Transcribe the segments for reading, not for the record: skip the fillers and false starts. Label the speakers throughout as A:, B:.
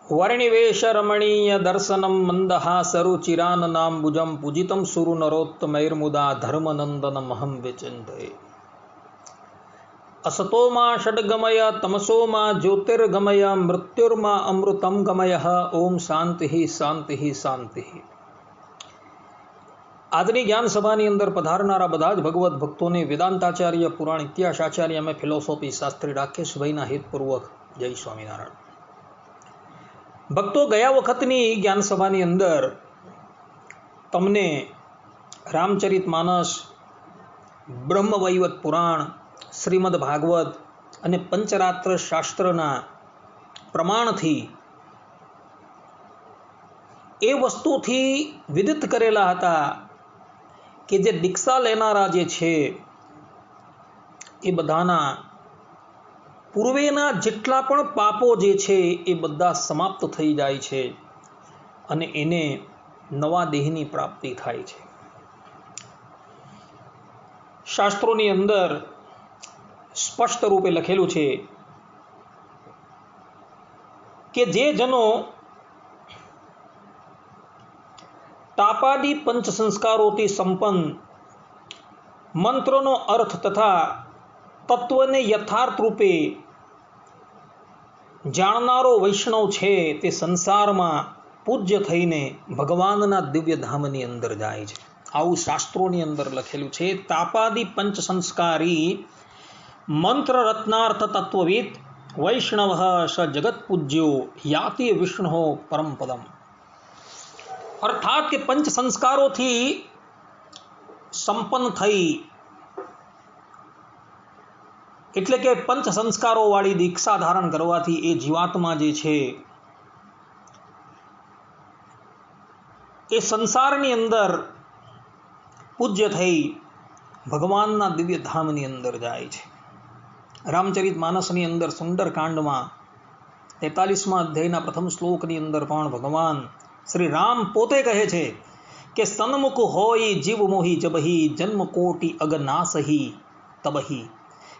A: वर्णिवेश रमणीय दर्शनम मंदहासरुचिराननाम्बुजं पूजितं सुरु नरोत्तमैर्मुदा धर्मनंदनमहं विचिन्तये। असतो मा षड्गमय तमसो मा ज्योतिर्गमय मृत्युर्मा अमृतं गमय। ओम शांति शांति शांति। આજની જ્ઞાન સભાની અંદર પધારનારા બધા જ ભગવત ભક્તોને વેદાંતાચાર્ય પુરાણ ઇતિહાસ આચાર્ય અમે ફિલોસોફી શાસ્ત્રી રાકેશભાઈના હિતપૂર્વક જય સ્વામિનારાયણ। ભક્તો, ગયા વખતની જ્ઞાન સભાની અંદર તમને રામચરિતમાનસ, બ્રહ્મવૈવત પુરાણ, શ્રીમદ ભાગવત અને પંચરાત્ર શાસ્ત્રના પ્રમાણથી એ વસ્તુથી વિદિત કરેલા હતા કે જે દીક્ષા લેનારા જે છે એ બધાના પૂર્વેના જેટલા પણ પાપો જે છે એ બધા સમાપ્ત થઈ જાય છે અને એને નવા દેહની પ્રાપ્તિ થાય છે। શાસ્ત્રોની અંદર સ્પષ્ટ રૂપે લખેલું છે કે જે જનો તાપાદી પંચ સંસ્કારોથી સંપન્ન મંત્રનો અર્થ તથા તત્વને યથાર્થ રૂપે જાણનારો વૈષ્ણવ છે તે સંસારમાં પૂજ્ય થઈને ભગવાનના દિવ્ય ધામની અંદર જાય છે। આવું શાસ્ત્રોની અંદર લખેલું છે। તાપાદી પંચ સંસ્કારી મંત્ર રત્નાર્થ તત્વવિદ વૈષ્ણવ સ જગત પૂજ્યો યાતિ વિષ્ણુ પરમ પદમ। અર્થાત કે પંચ સંસ્કારોથી સંપન્ન થઈ એટલે કે પંચ સંસ્કારોવાળી દીક્ષા ધારણ કરવાથી એ જીવાત્મા જે છે એ સંસારની અંદર પૂજ્ય થઈ ભગવાનના દિવ્ય ધામની અંદર જાય છે। રામચરિત માનસની અંદર સુંદરકાંડમાં 43મા અધ્યાયના પ્રથમ શ્લોકની અંદર પણ ભગવાન શ્રી રામ પોતે કહે છે કે સન્મુખ હોય જીવ મોહી જબહી જન્મ કોટી અગનાસહી તબહી,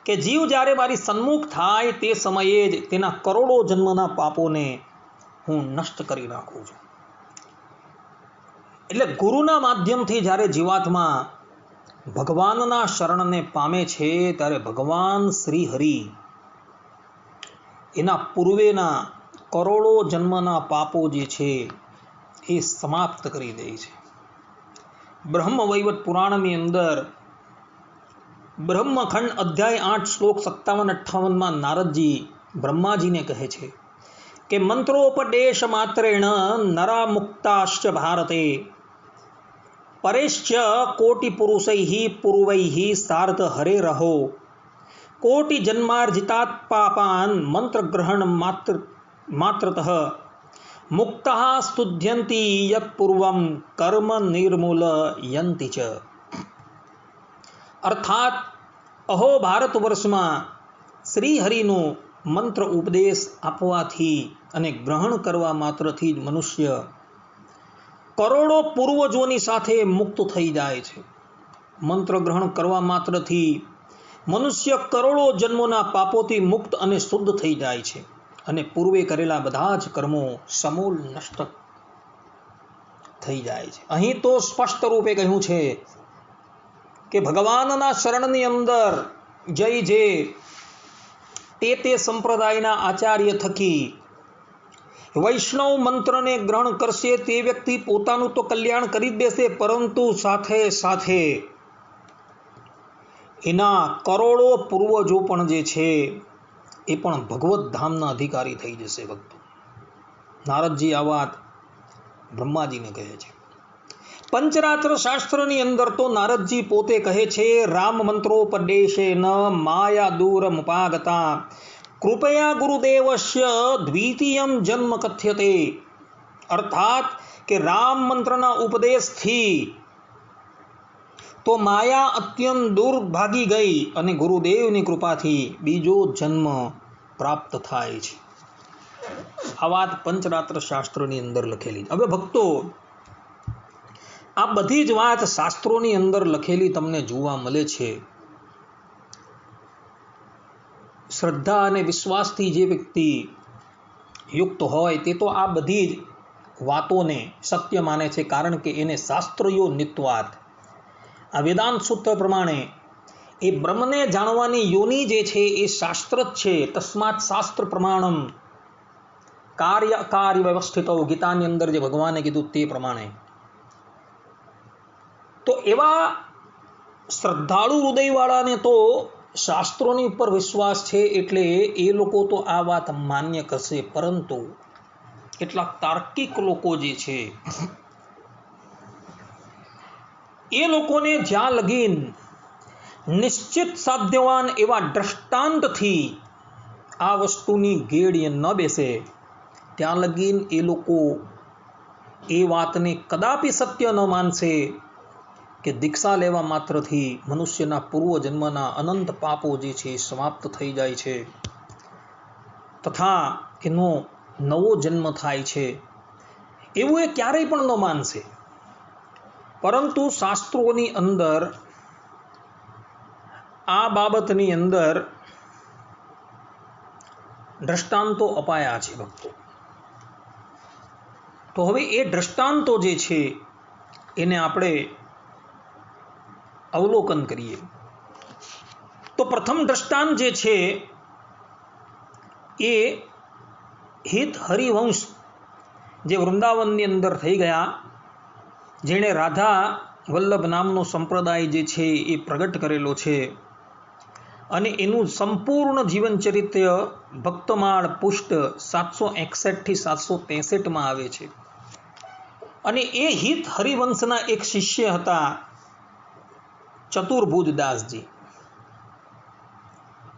A: કે જીવ જ્યારે મારી સન્મુખ થાય તે સમયે જ તેના કરોડો જન્મના પાપોને હું નષ્ટ કરી નાખું છું। એટલે ગુરુના માધ્યમથી જ્યારે જીવાત્મા ભગવાનના શરણને પામે છે ત્યારે ભગવાન શ્રી હરિ એના પૂર્વેના કરોડો જન્મના પાપો જે છે એ સમાપ્ત કરી દે છે। બ્રહ્મવૈવત પુરાણની અંદર બ્રહ્મખંડ અધ્યાય 8 શ્લોક 57-58માં નારદજી બ્રહ્માજીને કહે છે કે મંત્રોપદેશ માત્રેણ નરા મુક્તાશ્ચ ભારતે પરેશ્ચ કોટિ પુરુષૈઃ પૂર્વૈઃ સાર્ધ હરે રહો કોટિ જન્માર્જિતાત પાપાન મંત્ર ગ્રહણ માત્રતઃ મુક્તઃ સ્તુધ્યંતિ યત પૂર્વમ કર્મ નિર્મૂલયંતિ ચ। અર્થાત અહો ભારત વર્ષમાં શ્રી હરિનો મંત્ર ઉપદેશ આપવાથી અને ગ્રહણ કરવા માત્રથી જ મનુષ્ય કરોડો પૂર્વજોની સાથે મુક્ત થઈ જાય છે। મંત્ર ગ્રહણ કરવા માત્રથી મનુષ્ય કરોડો જન્મોના પાપોથી મુક્ત અને શુદ્ધ થઈ જાય છે અને પૂર્વે કરેલા બધા જ કર્મો સમૂળ નષ્ટ થઈ જાય છે। અહીં તો સ્પષ્ટ રૂપે કહ્યું છે કે ભગવાનના શરણની અંદર જઈ જે તે સંપ્રદાયના આચાર્ય થકી વૈષ્ણવ મંત્રને ગ્રહણ કરશે તે વ્યક્તિ પોતાનું તો કલ્યાણ કરી જ દેશે, પરંતુ સાથે સાથે એના કરોડો પૂર્વજો પણ જે છે એ પણ ભગવત ધામના અધિકારી થઈ જશે। ભક્તો, નારદજી આ વાત બ્રહ્માજીને કહે છે। પંચરાત્ર શાસ્ત્રની અંદર તો નારદજી પોતે કહે છે રામ મંત્રોપદેશેન માયા દૂરમુપાગતા કૃપયા ગુરુદેવસ્ય દ્વિતીયમ જન્મ કથ્યતે। અર્થાત કે રામ મંત્રના ઉપદેશથી તો માયા અત્યંત દૂર ભાગી ગઈ અને ગુરુદેવની કૃપાથી બીજો જન્મ પ્રાપ્ત થાય છે। આ વાત પંચરાત્ર શાસ્ત્રની અંદર લખેલી। હવે ભક્તો, આ બધી જ વાત શાસ્ત્રોની અંદર લખેલી તમને જોવા મળે છે। શ્રદ્ધા અને વિશ્વાસથી જે વ્યક્તિ યુક્ત હોય તે તો આ બધી જ વાતોને સત્ય માને છે, કારણ કે એને શાસ્ત્રયો નિત્વાત, આ વેદાંત સૂત્ર પ્રમાણે એ બ્રહ્મને જાણવાની યોની જે છે એ શાસ્ત્ર જ છે. તસ્માત શાસ્ત્ર પ્રમાણમ કાર્ય અકાર્ય વ્યવસ્થિતો, ગીતાની અંદર જે ભગવાને કીધું તે પ્રમાણે. તો એવા શ્રદ્ધાળુ હૃદયવાળાને તો શાસ્ત્રોની ઉપર વિશ્વાસ છે, એટલે એ લોકો તો આ વાત માન્ય કરશે. પરંતુ કેટલાક તાર્કિક લોકો જે છે એ લોકોને જ્યાં લગીન નિશ્ચિત સાધ્યવાન એવા દ્રષ્ટાંતથી આ વસ્તુની ગેડ ન બેસે ત્યાં લગીન એ લોકો એ વાતને કદાપી સત્ય ન માનશે કે દીક્ષા લેવા માત્રથી મનુષ્યના પૂર્વજન્મના અનંત પાપો જે છે સમાપ્ત થઈ જાય છે તથા એનો નવો જન્મ થાય છે, એવું એ ક્યારેય પણ ન માનશે. પરંતુ શાસ્ત્રોની અંદર આ બાબતની અંદર દ્રષ્ટાંતો અપાયા છે ભક્તો. તો હવે એ દ્રષ્ટાંતો જે છે એને આપણે અવલોકન કરીએ. તો પ્રથમ દ્રષ્ટાંત જે છે એ હિત હરિવંશ જે વૃંદાવનની અંદર થઈ ગયા, જેણે રાધા વલ્લભ નામનો સંપ્રદાય જે છે એ પ્રગટ કરેલો છે, અને એનું સંપૂર્ણ જીવન ચરિત્ર ભક્તમાળ પુષ્ટ 761 થી 763 આવે છે. અને એ હિત હરિવંશના એક શિષ્ય હતા ચતુર્ભુજદાસજી.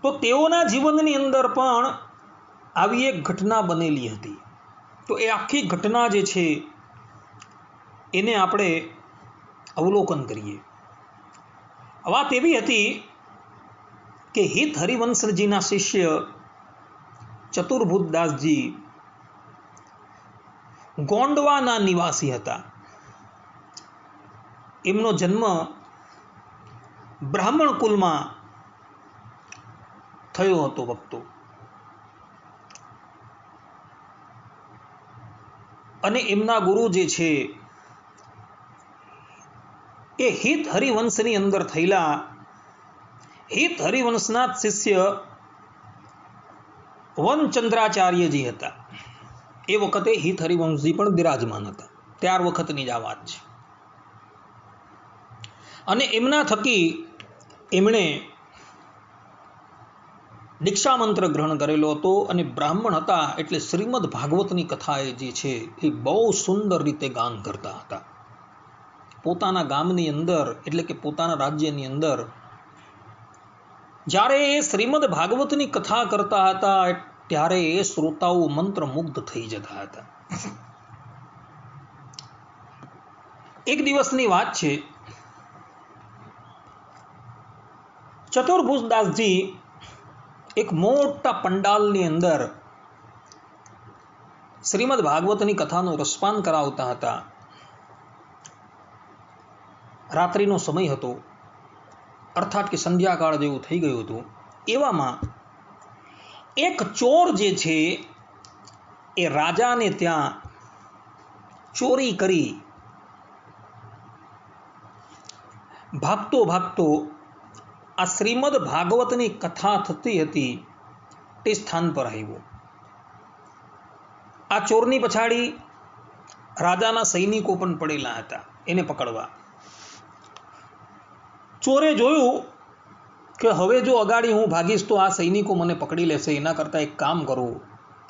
A: તો તેઓના જીવનની અંદર પણ આવી એક ઘટના બનેલી હતી. તો એ આખી ઘટના જે છે એને આપણે અવલોકન કરીએ. વાત એવી હતી કે હિત હરિવંશજીના શિષ્ય ચતુર્ભુજદાસજી ગોંડવાના નિવાસી હતા. એમનો જન્મ બ્રાહ્મણ કુલમાં થયો હતો ભક્તો. અને એમના ગુરુ જે છે એ હિત હરિવંશની અંદર થયેલા હિત હરિવંશના શિષ્ય વનચંદ્રાચાર્યજી હતા. એ વખતે હિત હરિવંશજી પણ બિરાજમાન હતા. ત્યાર વખતની જ આ વાત છે. અને એમના થકી એમણે દીક્ષા મંત્ર ગ્રહણ કરેલો હતો. અને બ્રાહ્મણ હતા એટલે શ્રીમદ ભાગવતની કથા જે છે એ બહુ સુંદર રીતે ગાન કરતા હતા. પોતાના ગામની અંદર એટલે કે પોતાના રાજ્યની અંદર જ્યારે એ શ્રીમદ ભાગવતની કથા કરતા હતા ત્યારે એ શ્રોતાઓ મંત્રમુગ્ધ થઈ જતા હતા. એક દિવસની વાત છે, ચતુર્ભુજદાસજી એક મોટા પંડાલની અંદર શ્રીમદ ભાગવતની કથાનું રસપાન કરાવતા હતા. રાત્રિનો સમય હતો, અર્થાત કે સંધ્યાકાળ જેવું થઈ ગયું હતું. એવામાં એક ચોર જે છે એ રાજાને ત્યાં ચોરી કરી ભાગતો ભાગતો આ શ્રીમદ ભાગવતની કથા થતી હતી તે સ્થાન પર આવ્યો. આ ચોરની પછાડી રાજાના સૈનિકો પણ પડેલા હતા એને પકડવા. ચોરે જોયું કે હવે જો અગાડી હું ભાગીશ તો આ સૈનિકો મને પકડી લેશે, એના કરતાં એક કામ કરું,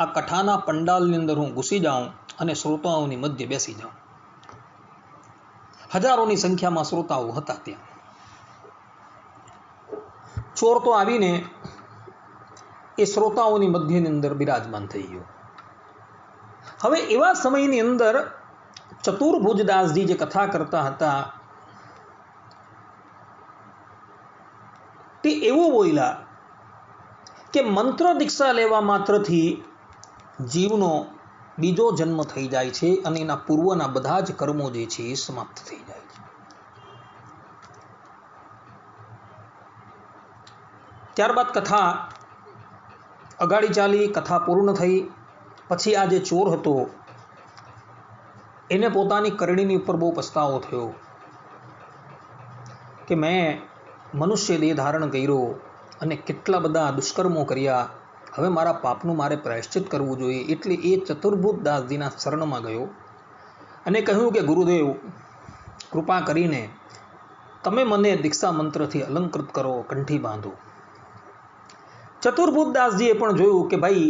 A: આ કથાના પંડાલની અંદર હું ઘૂસી જાઉં અને શ્રોતાઓની મધ્ય બેસી જાઉં. હજારોની સંખ્યામાં શ્રોતાઓ હતા ત્યાં. ચોર તો આવીને એ શ્રોતાઓની મધ્યની અંદર બિરાજમાન થઈ ગયો. હવે એવા સમયની અંદર ચતુર્ભુજદાસજી જે કથા કરતા હતા તે એવું બોલ્યા કે મંત્ર દીક્ષા લેવા માત્રથી જીવનો બીજો જન્મ થઈ જાય છે અને એના પૂર્વના બધા જ કર્મો જે છે એ સમાપ્ત થઈ જાય છે. ત્યારબાદ કથા અગાડી ચાલી, કથા પૂર્ણ થઈ પછી આ જે ચોર હતો એને પોતાની કરણીની ઉપર બહુ પસ્તાવો થયો કે મેં મનુષ્ય દેહ ધારણ કર્યો અને કેટલા બધા દુષ્કર્મો કર્યા, હવે મારા પાપનું મારે પ્રાયશ્ચિત કરવું જોઈએ. એટલે એ ચતુર્ભુજ દાસજીના શરણમાં ગયો અને કહ્યું કે ગુરુદેવ, કૃપા કરીને તમે મને દીક્ષા મંત્રથી અલંકૃત કરો, કંઠી બાંધો. ચતુર્ભુજ દાસજીએ પણ જોયું કે ભાઈ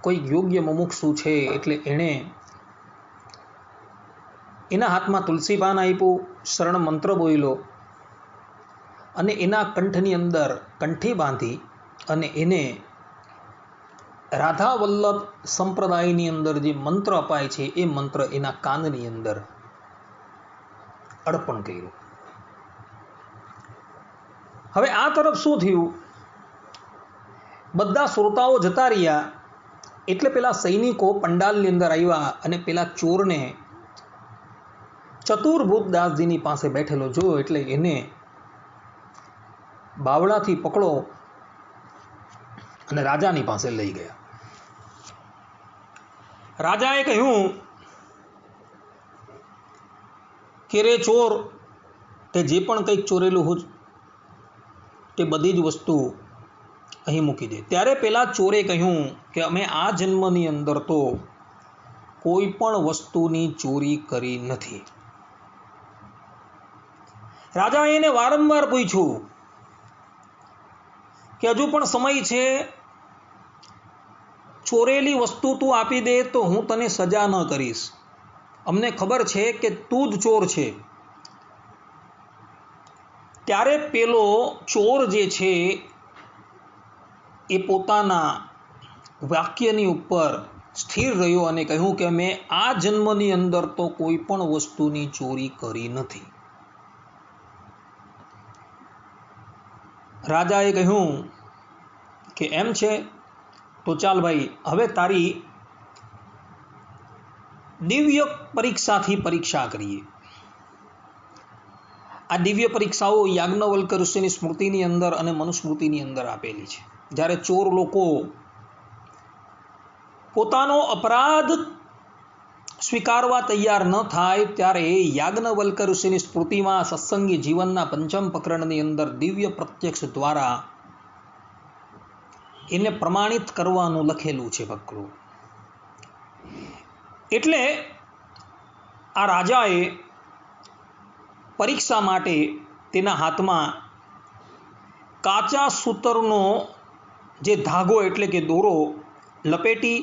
A: કોઈ યોગ્ય મુમુક્ષુ છે, એટલે એણે એના હાથમાં તુલસી પાન આપ્યું, શરણ મંત્ર બોલ્યો અને એના કંઠની અંદર કંઠી બાંધી અને એને રાધા વલ્લભ સંપ્રદાયની અંદર જે મંત્ર અપાય છે એ મંત્ર એના કાનની અંદર અર્પણ કર્યું. હવે આ તરફ શું થયું, બધા શ્રોતાઓ જતા રહ્યા એટલે પેલા સૈનિકો પંડાલની અંદર આવ્યા અને પેલા ચોરને ચતુર્ભુજ દાસજીની પાસે બેઠેલો જોયો એટલે એને બાવળાથી પકડો અને રાજાની પાસે લઈ ગયા. રાજાએ કહ્યું કે રે ચોર, તે જે પણ કંઈક ચોરેલું હોય તે બધી જ વસ્તુ અહીં મૂકી દે. ત્યારે પેલા ચોરે કહ્યું કે અમે આ જન્મની અંદર તો કોઈ પણ વસ્તુની ચોરી કરી નથી. રાજાએ એને વારંવાર પૂછ્યું કે હજુ પણ સમય છે, ચોરેલી વસ્તુ તું આપી દે તો હું તને સજા ન કરીશ. અમને ખબર છે કે તું જ ચોર છે. ત્યારે પેલો ચોર જે છે એ પોતાના વાક્યની ઉપર સ્થિર રહ્યો અને કહ્યું કે મેં આ જન્મની અંદર તો કોઈ પણ વસ્તુની ચોરી કરી નથી. રાજાએ કહ્યું કે એમ છે, તો ચાલ ભાઈ, હવે તારી દિવ્ય પરીક્ષાથી પરીક્ષા કરીએ. આ દિવ્ય પરીક્ષાઓ યાજ્ઞવલ્ક્ય ઋષિની સ્મૃતિની અંદર અને મનુસ્મૃતિની અંદર આપેલી છે. જ્યારે ચોર લોકો પોતાનો અપરાધ સ્વીકારવા તૈયાર ન થાય ત્યારે યાજ્ઞવલ્ક્ય ઋષિની સ્મૃતિમાં સત્સંગી જીવનના પંચમ પ્રકરણની અંદર દિવ્ય પ્રત્યક્ષ દ્વારા એને પ્રમાણિત કરવાનું લખેલું છે ભક્તો. એટલે આ રાજાએ પરીક્ષા માટે તેના હાથમાં કાચા સૂતરનો જે ધાગો એટલે કે દોરો લપેટી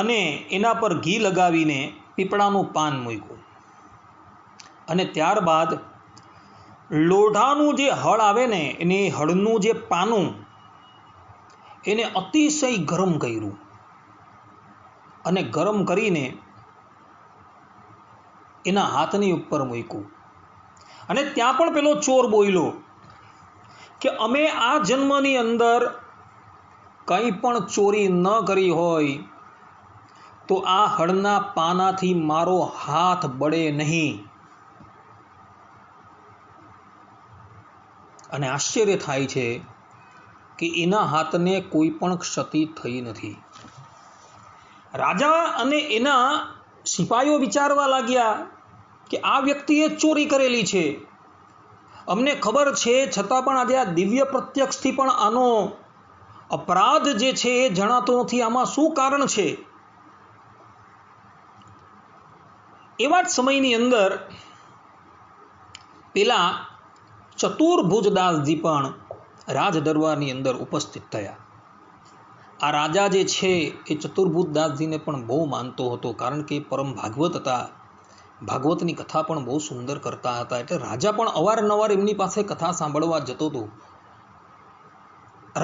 A: અને એના પર ઘી લગાવીને પીપળાનું પાન મૂક્યું અને ત્યારબાદ લોઢાનું જે હળ આવે ને એને હળનું જે પાનું એને અતિશય ગરમ કર્યું અને ગરમ કરીને એના હાથની ઉપર મૂક્યું. અને ત્યાં પણ પેલો ચોર બોલ્યો કે અમે આ જન્મની અંદર કંઈ પણ ચોરી ન કરી હોય તો આ હળના પાનાથી મારો હાથ બળે નહીં. અને આશ્ચર્ય થાય છે કે એના હાથને કોઈ પણ ક્ષતિ થઈ નથી. રાજા અને એના સિપાહીઓ વિચારવા લાગ્યા કે આ વ્યક્તિએ ચોરી કરેલી છે, અમને ખબર છે, છતાં પણ આજે આ દિવ્ય પ્રત્યક્ષથી પણ આનો અપરાધ જે છે એ જણાતો નથી. આમાં શું કારણ છે? એવા જ સમયની અંદર પેલા ચતુર્ભુજદાસજી પણ રાજ દરબારની અંદર ઉપસ્થિત થયા. આ રાજા જે છે એ ચતુર્ભુજદાસજીને પણ બહુ માનતો હતો, કારણ કે પરમ ભાગવત હતા, ભાગવતની કથા પણ બહુ સુંદર કરતા હતા. એટલે રાજા પણ અવારનવાર એમની પાસે કથા સાંભળવા જતો હતો.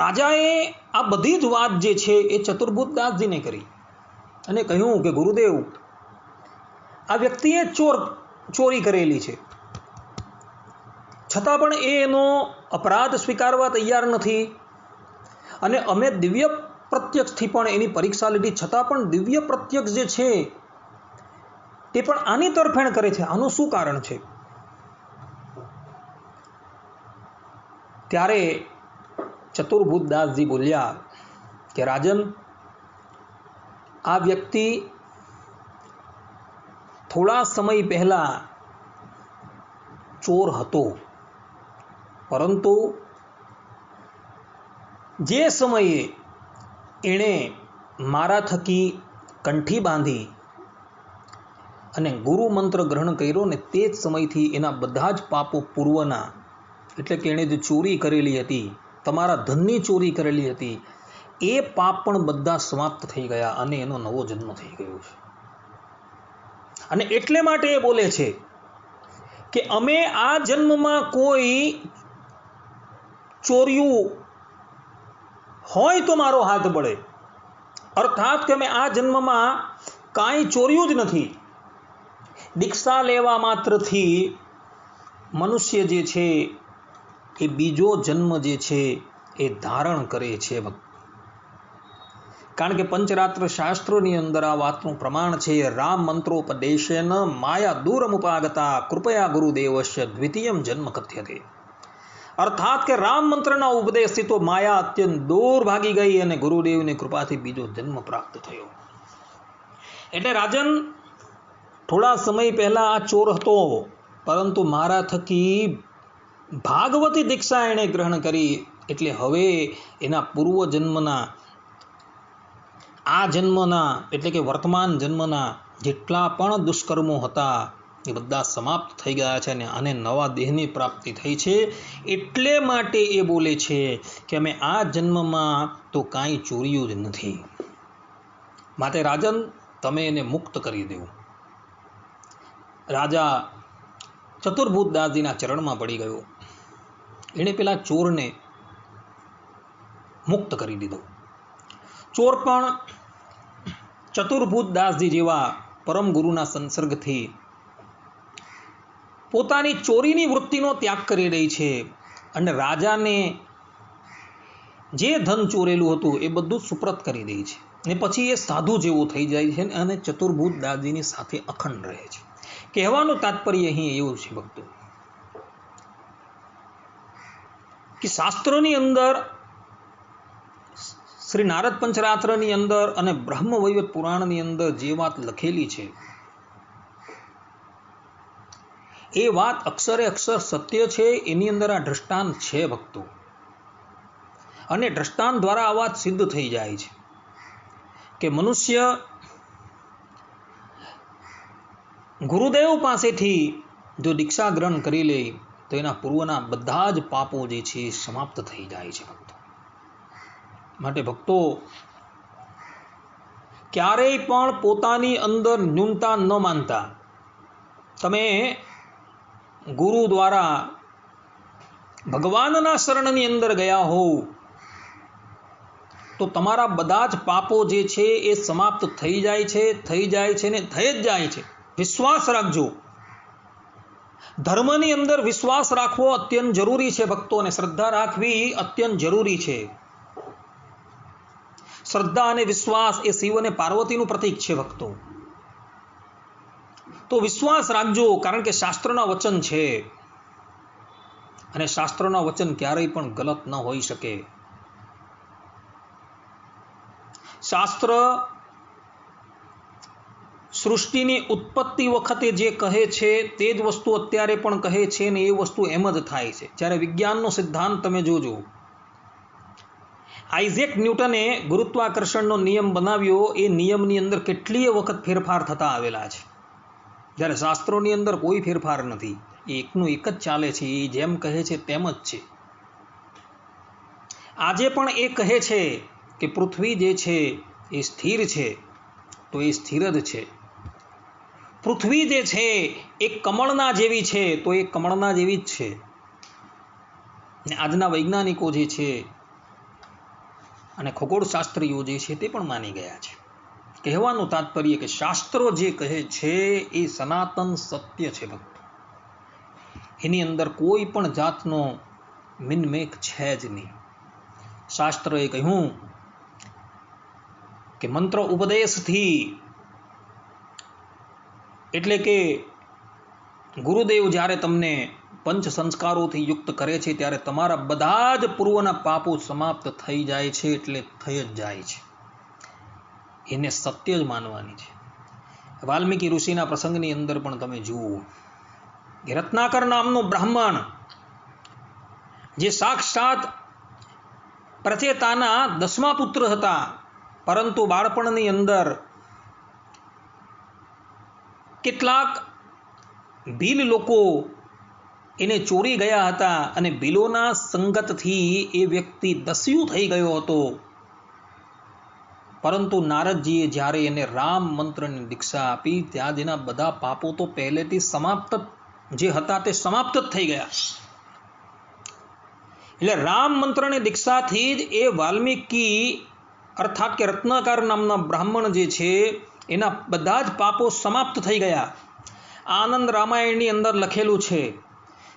A: રાજાએ આ બધી જ વાત જે છે એ ચતુર્ભુજદાસજીને કરી અને કહ્યું કે ગુરુદેવ, આ વ્યક્તિએ ચોરી કરેલી છે, છતાં પણ એનો અપરાધ સ્વીકારવા તૈયાર નથી. અને અમે દિવ્ય પ્રત્યક્ષથી પણ એની પરીક્ષા લીધી, છતાં પણ દિવ્ય પ્રત્યક્ષ જે છે તે પણ આની તરફેણ કરે છે. આનું શું કારણ છે? ત્યારે ચતુર્ભુજદાસજી બોલ્યા કે રાજન, આ વ્યક્તિ થોડા સમય પહેલા ચોર હતો, પરંતુ જે સમયે એણે મારા થકી કંઠી બાંધી અને ગુરુ મંત્ર ગ્રહણ કર્યો ને તે જ સમયથી એના બધા જ પાપો પૂર્વના, એટલે કે એણે જે ચોરી કરેલી હતી, તમારા ધનની ચોરી કરેલી હતી, એ પાપ પણ બધા સમાપ્ત થઈ ગયા અને એનો નવો જન્મ થઈ ગયો છે. અને એટલે માટે એ બોલે છે કે અમે આ જન્મમાં કોઈ ચોર્યું હોય તો મારો હાથ બળે, અર્થાત કે અમે આ જન્મમાં કાંઈ ચોર્યું જ નથી. દીક્ષા લેવા માત્રથી મનુષ્ય જે છે એ બીજો જન્મ જે છે એ ધારણ કરે છે. કારણ કે પંચરાત્ર શાસ્ત્રોની અંદર આ વાતનું પ્રમાણ છે. રામ મંત્રોપદેશેન માયા દૂરમુપાગતા કૃપયા ગુરુદેવસ્ય દ્વિતીયમ જન્મ કથ્યતે. અર્થાત કે રામ મંત્રના ઉપદેશથી તો માયા અત્યંત દૂર ભાગી ગઈ અને ગુરુદેવની કૃપાથી બીજો જન્મ પ્રાપ્ત થયો. એટલે રાજન, થોડા સમય પહેલા આ ચોર હતો, પરંતુ મારા થકી ભાગવતી દીક્ષા એણે ગ્રહણ કરી, એટલે હવે એના પૂર્વ જન્મના, આ જન્મના એટલે કે વર્તમાન જન્મના જેટલા પણ દુષ્કર્મો હતા એ બધા સમાપ્ત થઈ ગયા છે અને આને નવા દેહની પ્રાપ્તિ થઈ છે. એટલે માટે એ બોલે છે કે અમે આ જન્મમાં તો કાંઈ ચોર્યું જ નથી, માટે રાજન તમે એને મુક્ત કરી દેવું. રાજા ચતુર્ભુતદાસજીના ચરણમાં પડી ગયો. એણે પેલા ચોરને મુક્ત કરી દીધો. ચોર પણ ચતુર્ભુતદાસજી જેવા પરમ ગુરુના સંસર્ગથી પોતાની ચોરીની વૃત્તિનો ત્યાગ કરી રહી છે અને રાજાને જે ધન ચોરેલું હતું એ બધું સુપ્રત કરી દે છે. ને પછી એ સાધુ જેવો થઈ જાય છે અને ચતુર્ભુતદાસજીની સાથે અખંડ રહે છે. કહેવાનું તાત્પર્ય અહીં એવું છે ભક્તો, કે શાસ્ત્રોની અંદર, શ્રી નારદ પંચરાત્રની અંદર અને બ્રહ્મ વૈવત પુરાણની અંદર જે વાત લખેલી છે એ વાત અક્ષરે અક્ષર સત્ય છે. એની અંદર આ દ્રષ્ટાંત છે ભક્તો, અને દ્રષ્ટાંત દ્વારા આ વાત સિદ્ધ થઈ જાય છે કે મનુષ્ય ગુરુદેવ પાસેથી જો દીક્ષા ગ્રહણ કરી લે તો એના પૂર્વના બધા જ પાપો જે છે એ સમાપ્ત થઈ જાય છે ભક્તો. માટે ભક્તો, ક્યારેય પણ પોતાની અંદર ન્યૂનતા ન માનતા તમે ગુરુ દ્વારા ભગવાનના શરણની અંદર ગયા હોવ તો તમારા બધા જ પાપો જે છે એ સમાપ્ત થઈ જાય છે ને થઈ જ જાય છે. વિશ્વાસ રાખજો. ધર્મની અંદર વિશ્વાસ રાખવો અત્યંત જરૂરી છે ભક્તો, અને શ્રદ્ધા રાખવી અત્યંત જરૂરી છે. શ્રદ્ધા અને વિશ્વાસ એ શિવ અને પાર્વતીનું પ્રતીક છે ભક્તો. તો વિશ્વાસ રાખજો, કારણ કે શાસ્ત્રના વચન છે અને શાસ્ત્રના વચન ક્યારેય પણ ગલત ન હોઈ શકે. શાસ્ત્ર સૃષ્ટિની ઉત્પત્તિ વખતે જે કહે છે તે જ વસ્તુ અત્યારે પણ કહે છે ને એ વસ્તુ એમ જ થાય છે. જ્યારે વિજ્ઞાનનો સિદ્ધાંત તમે જોજો, આઇઝેક ન્યૂટને ગુરુત્વાકર્ષણનો નિયમ બનાવ્યો, એ નિયમની અંદર કેટલીય વખત ફેરફાર થતા આવેલા છે, જ્યારે શાસ્ત્રોની અંદર કોઈ ફેરફાર નથી. એ એકનું એક જ ચાલે છે, એ જેમ કહે છે તેમ જ છે. આજે પણ એ કહે છે કે પૃથ્વી જે છે એ સ્થિર છે, તો એ સ્થિર જ છે. પૃથ્વી જે છે એ કમળના જેવી છે, તો એ કમળના જેવી જ છે. ને આજના વૈજ્ઞાનિકો જે છે અને ખગોળશાસ્ત્રીઓ જે છે તે પણ માની ગયા છે. કહેવાનું તાત્પર્ય કે શાસ્ત્રો જે કહે છે એ સનાતન સત્ય છે ભક્તો, એની અંદર કોઈ પણ જાતનો મિનમેક છે જ નહીં. શાસ્ત્રએ કહ્યું કે મંત્ર ઉપદેશથી, એટલે કે ગુરુદેવ જ્યારે તમને પંચ સંસ્કારોથી યુક્ત કરે છે ત્યારે તમારા બધા જ પૂર્વના પાપો સમાપ્ત થઈ જાય છે, એટલે થઈ જ જાય છે. એને સત્ય જ માનવાની છે. વાલ્મીકી ઋષિના પ્રસંગની અંદર પણ તમે જુઓ કે રત્નાકર નામનો બ્રાહ્મણ જે સાક્ષાત પ્રચેતાના 10મા પુત્ર હતા, પરંતુ બાળપણની અંદર કેટલાક ભીલ લોકો એને ચોરી ગયા હતા અને ભીલોના સંગતથી એ વ્યક્તિ દસ્યુ થઈ ગયો હતો. પરંતુ નારદજીએ જ્યારે એને રામ મંત્રની દીક્ષા આપી ત્યાં જેના બધા પાપો તો પહેલેથી સમાપ્ત જે હતા તે સમાપ્ત જ થઈ ગયા. એટલે રામ મંત્રની દીક્ષાથી જ એ વાલ્મીકી અર્થાત કે રત્નાકર નામના બ્રાહ્મણ જે છે એના બધા જ પાપો સમાપ્ત થઈ ગયા. આનંદ રામાયણની અંદર લખેલું છે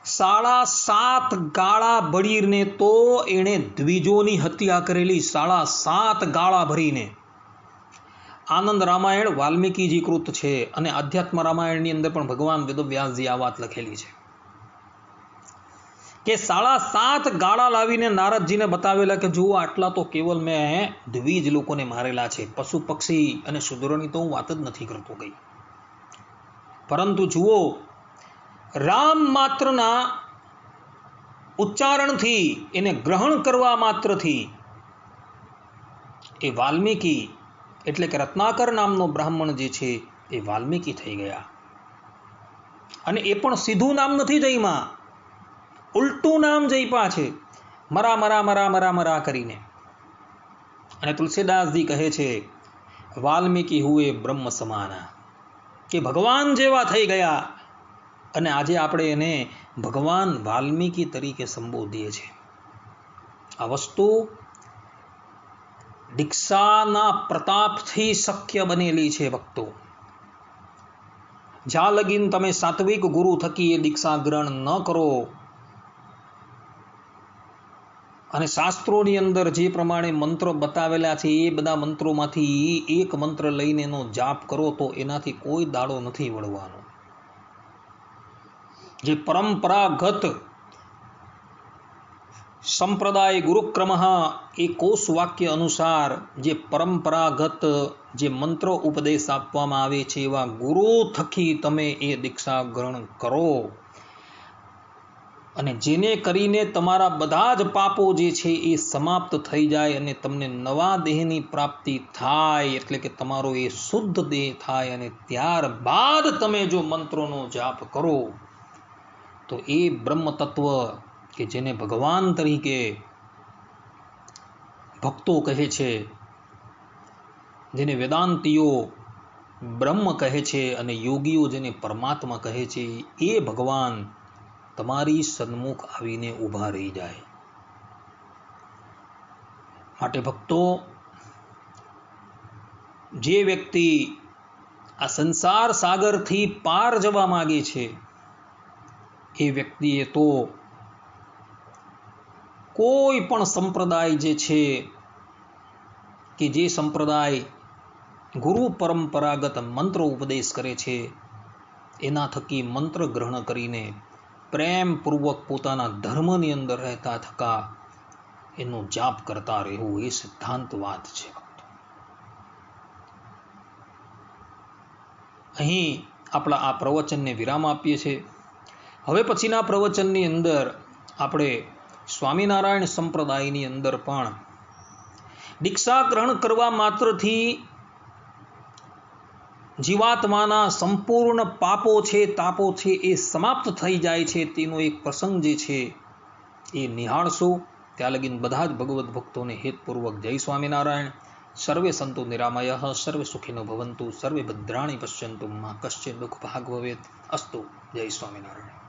A: 7.5 ગાળા ભરીને તો એણે દ્વિજોની હત્યા કરેલી. 7.5 ગાળા ભરીને. આનંદ રામાયણ વાલ્મીકીજી કૃત છે અને અધ્યાત્મ રામાયણની અંદર પણ ભગવાન વેદવ્યાસજી આ વાત લખેલી છે કે 7.5 ગાળા લાવીને નારદજીને બતાવેલા કે જુઓ આટલા તો કેવલ મેં દ્વિજ લોકોને મારેલા છે, પશુ પક્ષી અને શૂદ્રોની તો હું વાત જ નથી કરતો ગઈ. પરંતુ જુઓ રામ માત્રના ઉચ્ચારણથી એને ગ્રહણ કરવા માત્રથી એ વાલ્મીકી એટલે કે રત્નાકર નામનો બ્રાહ્મણ જે છે એ વાલ્મીકી થઈ ગયા. અને એ પણ સીધું નામ નથી જઈમાં, ઉલટું નામ જઈપા છે, મરા મરા મરા મરા મરા કરીને. અને તુલસીદાસજી કહે છે વાલ્મીકી હુએ બ્રહ્મ સમાના, કે ભગવાન જેવા થઈ ગયા. અને આજે આપણે એને ભગવાન વાલ્મીકી તરીકે સંબોધીએ છીએ. આ વસ્તુ દીક્ષાના પ્રતાપથી શક્ય બનેલી છે. ભક્તો, જ્યાં લગીન તમે સાત્વિક ગુરુ થકી એ દીક્ષા ગ્રહણ ન કરો અને શાસ્ત્રોની અંદર જે પ્રમાણે મંત્રો બતાવેલા છે એ બધા મંત્રોમાંથી એક મંત્ર લઈને એનો જાપ કરો તો એનાથી કોઈ દાડો નથી વળવાનો. જે પરંપરાગત સંપ્રદાય ગુરુક્રમ એ કોષ વાક્ય અનુસાર જે પરંપરાગત જે મંત્રો ઉપદેશ આપવામાં આવે છે એવા ગુરુ થકી તમે એ દીક્ષા ગ્રહણ કરો, અને જેને કરીને તમારા બધા જ પાપો જે છે એ સમાપ્ત થઈ જાય અને તમને નવા દેહની પ્રાપ્તિ થાય, એટલે કે તમારો એ શુદ્ધ દેહ થાય. અને ત્યારબાદ તમે જો મંત્રોનો જાપ કરો તો એ બ્રહ્મ તત્વ કે જેને ભગવાન તરીકે ભક્તો કહે છે, જેને વેદાંતીઓ બ્રહ્મ કહે છે અને યોગીઓ જેને પરમાત્મા કહે છે, એ ભગવાન તમારી સન્મુખ આવીને ઊભા રહી જાય. માટે ભક્તો, જે વ્યક્તિ આ સંસાર સાગરથી પાર જવા માગે છે એ વ્યક્તિએ તો કોઈ પણ સંપ્રદાય જે છે કે જે સંપ્રદાય ગુરુ પરંપરાગત મંત્ર ઉપદેશ કરે છે એના થકી મંત્ર ગ્રહણ કરીને પ્રેમપૂર્વક પોતાના ધર્મની અંદર રહેતા થકા એનો જાપ કરતા રહેવું એ સિદ્ધાંત વાત છે. અહીં આપણા આ પ્રવચનને વિરામ આપીએ છીએ. હવે પછીના પ્રવચનની અંદર આપણે સ્વામિનારાયણ સંપ્રદાયની અંદર પણ દીક્ષા ગ્રહણ કરવા માત્રથી જીવાત્માના સંપૂર્ણ પાપો છે, તાપો છે એ સમાપ્ત થઈ જાય છે તેનો એક પ્રસંગ જે છે એ નિહાળશો. ત્યાં લગીન બધા જ ભગવદ્ ભક્તોને હેતપૂર્વક જય સ્વામિનારાયણ. સર્વે સંતો નિરામયઃ, સર્વે સુખિનો ભવન્તુ, સર્વે ભદ્રાણિ પશ્યન્તુ, મા કશ્ચિત દુઃખ ભાગ ભવેત. અસ્તુ. જય સ્વામિનારાયણ.